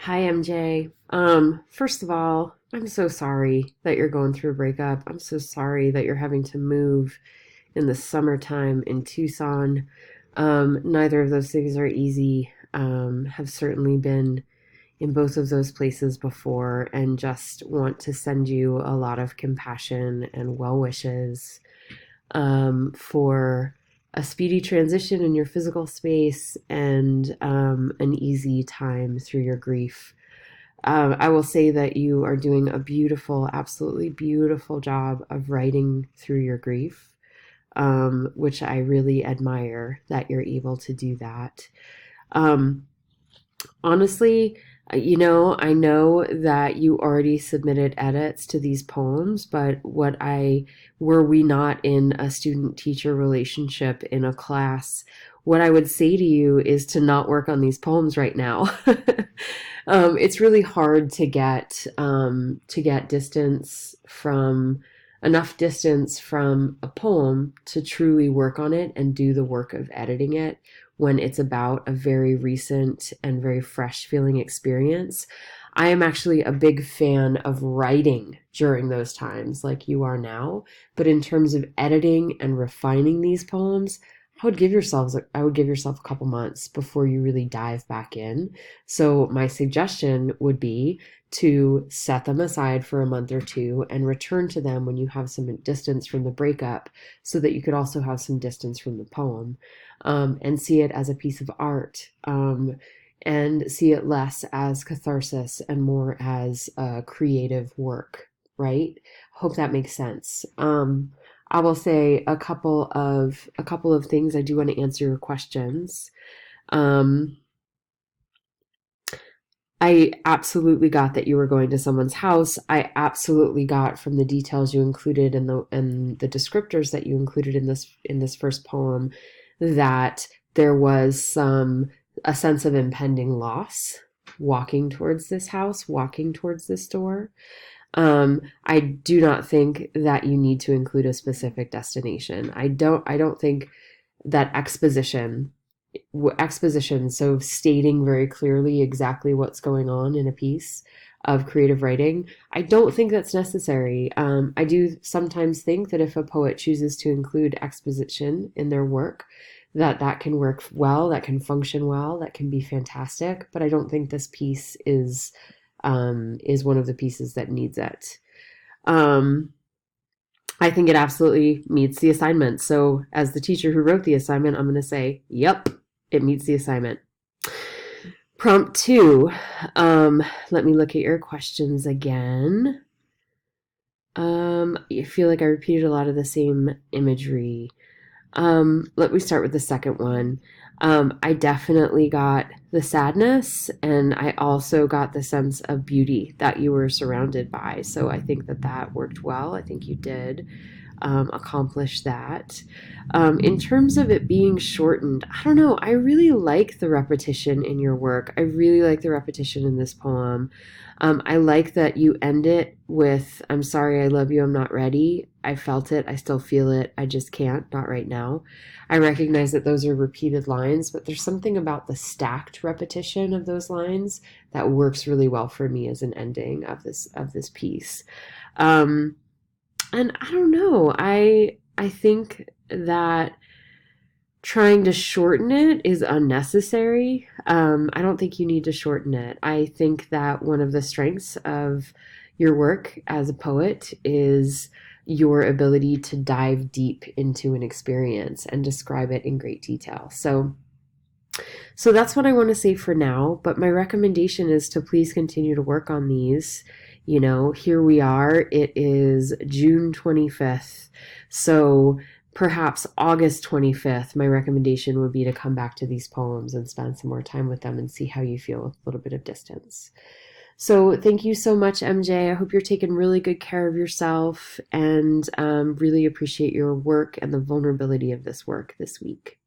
Hi, MJ. First of all, I'm so sorry that you're going through a breakup. I'm so sorry that you're having to move in the summertime in Tucson. Neither of those things are easy. Have certainly been in both of those places before and just want to send you a lot of compassion and well wishes for a speedy transition in your physical space and an easy time through your grief. I will say that you are doing a beautiful, absolutely beautiful job of writing through your grief, which I really admire that you're able to do that. Um, Honestly, I know that you already submitted edits to these poems, but were we not in a student teacher relationship in a class, what I would say to you is to not work on these poems right now. It's really hard to get enough distance from a poem to truly work on it and do the work of editing it when it's about a very recent and very fresh feeling experience. I am actually a big fan of writing during those times, like you are now. But in terms of editing and refining these poems, I would give yourself a couple months before you really dive back in. So my suggestion would be to set them aside for a month or two and return to them when you have some distance from the breakup so that you could also have some distance from the poem, and see it as a piece of art, and see it less as catharsis and more as a creative work, right? Hope that makes sense. I will say a couple of things. I do want to answer your questions. Um, I absolutely got that you were going to someone's house. I absolutely got from the details you included and the descriptors that you included in this first poem that there was a sense of impending loss walking towards this house, walking towards this door. I do not think that you need to include a specific destination. I don't think that exposition, so stating very clearly exactly what's going on in a piece of creative writing, I don't think that's necessary. I do sometimes think that if a poet chooses to include exposition in their work, that can work well, that can function well, that can be fantastic. But I don't think this piece is one of the pieces that needs it. Um, I think it absolutely meets the assignment. So, as the teacher who wrote the assignment, I'm going to say, yep, it meets the assignment. Prompt two. Let me look at your questions again. I feel like I repeated a lot of the same imagery. Let me start with the second one. I definitely got the sadness, and I also got the sense of beauty that you were surrounded by. So I think that worked well. I think you did accomplish that. In terms of it being shortened, I don't know. I really like the repetition in your work. I really like the repetition in this poem. I like that you end it with, I'm sorry, I love you, I'm not ready. I felt it, I still feel it, I just can't, not right now. I recognize that those are repeated lines, but there's something about the stacked repetition of those lines that works really well for me as an ending of this piece. Um, and I don't know. I think that trying to shorten it is unnecessary. I don't think you need to shorten it. I think that one of the strengths of your work as a poet is your ability to dive deep into an experience and describe it in great detail. So that's what I want to say for now, but my recommendation is to please continue to work on these. Here we are. It is June 25th. So perhaps August 25th, my recommendation would be to come back to these poems and spend some more time with them and see how you feel with a little bit of distance. So thank you so much, MJ. I hope you're taking really good care of yourself and really appreciate your work and the vulnerability of this work this week.